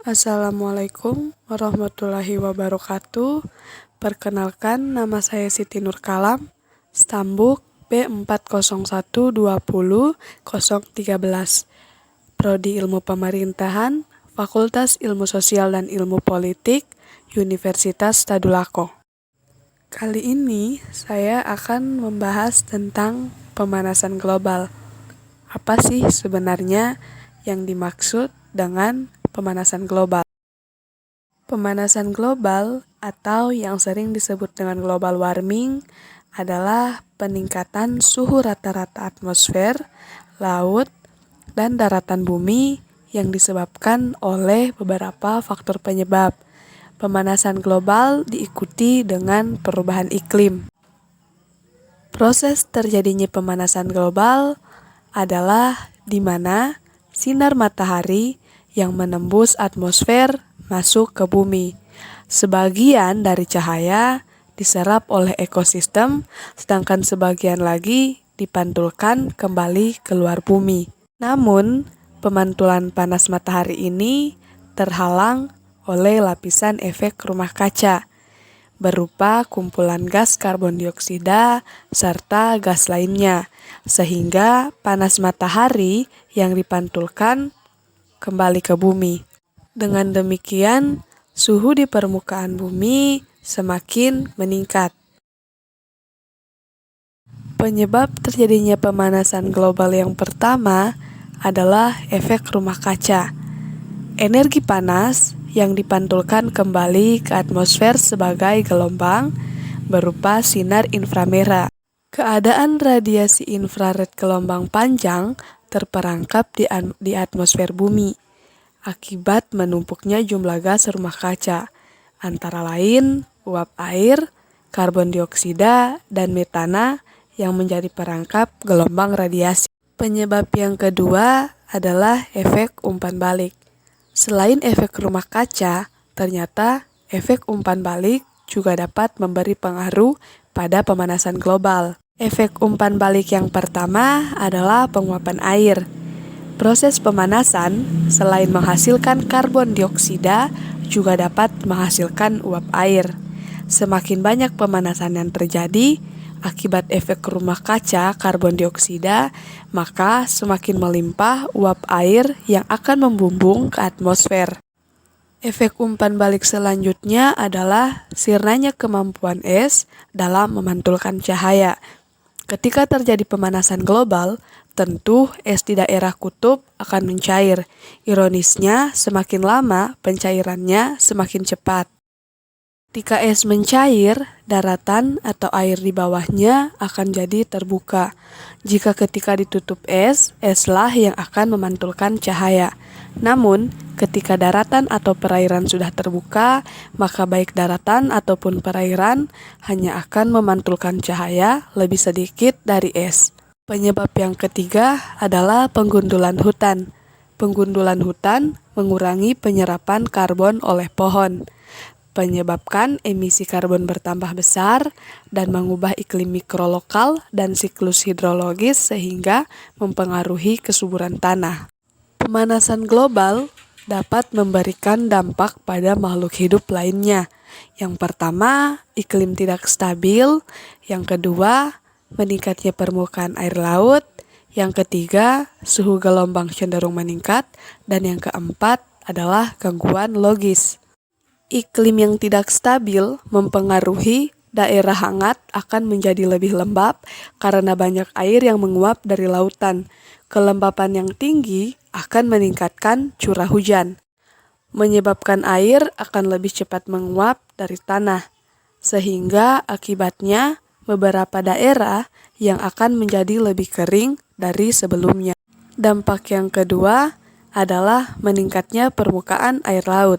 Assalamualaikum warahmatullahi wabarakatuh. Perkenalkan, nama saya Siti Nurkalam, stambuk B40120013, Prodi Ilmu Pemerintahan, Fakultas Ilmu Sosial dan Ilmu Politik, Universitas Tadulako. Kali ini saya akan membahas tentang pemanasan global. Apa sih sebenarnya yang dimaksud dengan pemanasan global? Pemanasan global atau yang sering disebut dengan global warming adalah peningkatan suhu rata-rata atmosfer, laut, dan daratan bumi yang disebabkan oleh beberapa faktor penyebab. Pemanasan global diikuti dengan perubahan iklim. Proses terjadinya pemanasan global adalah di mana sinar matahari yang menembus atmosfer masuk ke bumi. Sebagian dari cahaya diserap oleh ekosistem, sedangkan sebagian lagi dipantulkan kembali keluar bumi. Namun, pemantulan panas matahari ini terhalang oleh lapisan efek rumah kaca, berupa kumpulan gas karbon dioksida serta gas lainnya, sehingga panas matahari yang dipantulkan kembali ke bumi. Dengan demikian, suhu di permukaan bumi semakin meningkat. Penyebab terjadinya pemanasan global yang pertama adalah efek rumah kaca. Energi panas yang dipantulkan kembali ke atmosfer sebagai gelombang berupa sinar inframerah. Keadaan radiasi infrared gelombang panjang terperangkap di atmosfer bumi akibat menumpuknya jumlah gas rumah kaca, antara lain uap air, karbon dioksida, dan metana yang menjadi perangkap gelombang radiasi. Penyebab yang kedua adalah efek umpan balik. Selain efek rumah kaca, ternyata efek umpan balik juga dapat memberi pengaruh pada pemanasan global. Efek umpan balik yang pertama adalah penguapan air. Proses pemanasan, selain menghasilkan karbon dioksida, juga dapat menghasilkan uap air. Semakin banyak pemanasan yang terjadi akibat efek rumah kaca karbon dioksida, maka semakin melimpah uap air yang akan membumbung ke atmosfer. Efek umpan balik selanjutnya adalah sirnanya kemampuan es dalam memantulkan cahaya. Ketika terjadi pemanasan global, tentu es di daerah kutub akan mencair. Ironisnya, semakin lama pencairannya semakin cepat. Ketika es mencair, daratan atau air di bawahnya akan jadi terbuka. Jika ketika ditutup es, eslah yang akan memantulkan cahaya. Namun, ketika daratan atau perairan sudah terbuka, maka baik daratan ataupun perairan hanya akan memantulkan cahaya lebih sedikit dari es. Penyebab yang ketiga adalah penggundulan hutan. Penggundulan hutan mengurangi penyerapan karbon oleh pohon, menyebabkan emisi karbon bertambah besar dan mengubah iklim mikrolokal dan siklus hidrologis sehingga mempengaruhi kesuburan tanah. Pemanasan global dapat memberikan dampak pada makhluk hidup lainnya. Yang pertama, iklim tidak stabil. Yang kedua, meningkatnya permukaan air laut. Yang ketiga, suhu gelombang cenderung meningkat. Dan yang keempat adalah gangguan logis. Iklim yang tidak stabil mempengaruhi daerah hangat akan menjadi lebih lembab karena banyak air yang menguap dari lautan. Kelembapan yang tinggi akan meningkatkan curah hujan, menyebabkan air akan lebih cepat menguap dari tanah, sehingga akibatnya beberapa daerah yang akan menjadi lebih kering dari sebelumnya. Dampak yang kedua adalah meningkatnya permukaan air laut.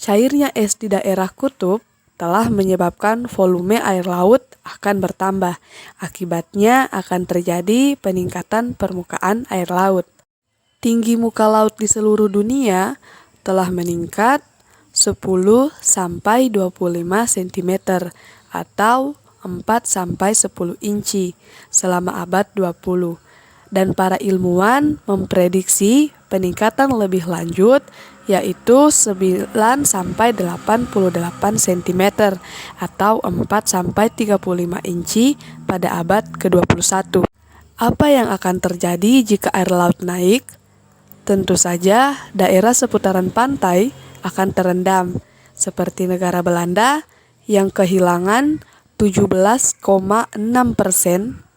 Cairnya es di daerah kutub telah menyebabkan volume air laut akan bertambah. Akibatnya akan terjadi peningkatan permukaan air laut. Tinggi muka laut di seluruh dunia telah meningkat 10-25 cm atau 4-10 inci selama abad 20. Dan para ilmuwan memprediksi peningkatan lebih lanjut yaitu 9-88 cm atau 4-35 inci pada abad ke-21. Apa yang akan terjadi jika air laut naik? Tentu saja daerah seputaran pantai akan terendam, seperti negara Belanda yang kehilangan 17,6%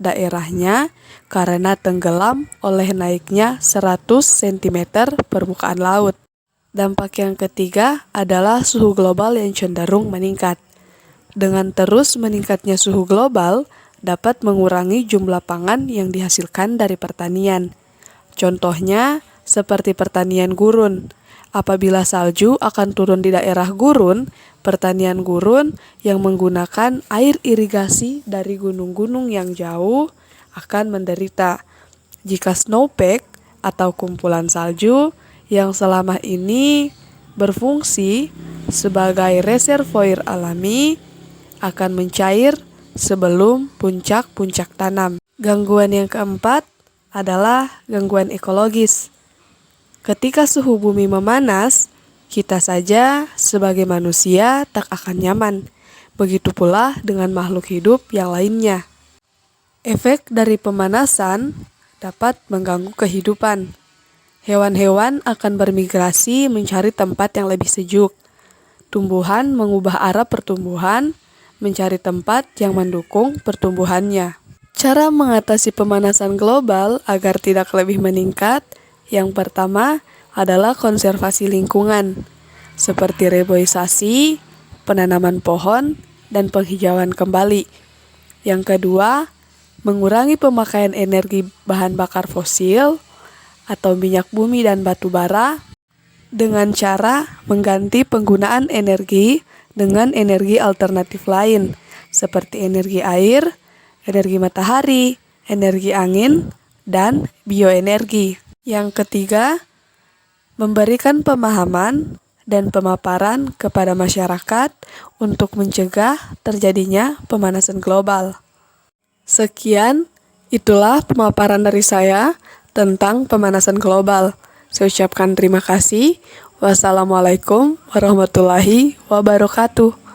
daerahnya karena tenggelam oleh naiknya 100 cm permukaan laut. Dampak yang ketiga adalah suhu global yang cenderung meningkat. Dengan terus meningkatnya suhu global, dapat mengurangi jumlah pangan yang dihasilkan dari pertanian. Contohnya, seperti pertanian gurun. Apabila salju akan turun di daerah gurun, pertanian gurun yang menggunakan air irigasi dari gunung-gunung yang jauh akan menderita. Jika snowpack atau kumpulan salju yang selama ini berfungsi sebagai reservoir alami akan mencair sebelum puncak-puncak tanam. Gangguan yang keempat adalah gangguan ekologis. Ketika suhu bumi memanas, kita saja sebagai manusia tak akan nyaman. Begitu pula dengan makhluk hidup yang lainnya. Efek dari pemanasan dapat mengganggu kehidupan. Hewan-hewan akan bermigrasi mencari tempat yang lebih sejuk. Tumbuhan mengubah arah pertumbuhan, mencari tempat yang mendukung pertumbuhannya. Cara mengatasi pemanasan global agar tidak lebih meningkat, yang pertama adalah konservasi lingkungan, seperti reboisasi, penanaman pohon, dan penghijauan kembali. Yang kedua, mengurangi pemakaian energi bahan bakar fosil atau minyak bumi dan batu bara dengan cara mengganti penggunaan energi dengan energi alternatif lain seperti energi air, energi matahari, energi angin, dan bioenergi. Yang ketiga, memberikan pemahaman dan pemaparan kepada masyarakat untuk mencegah terjadinya pemanasan global. Sekian, itulah pemaparan dari saya tentang pemanasan global. Saya ucapkan terima kasih. Wassalamualaikum warahmatullahi wabarakatuh.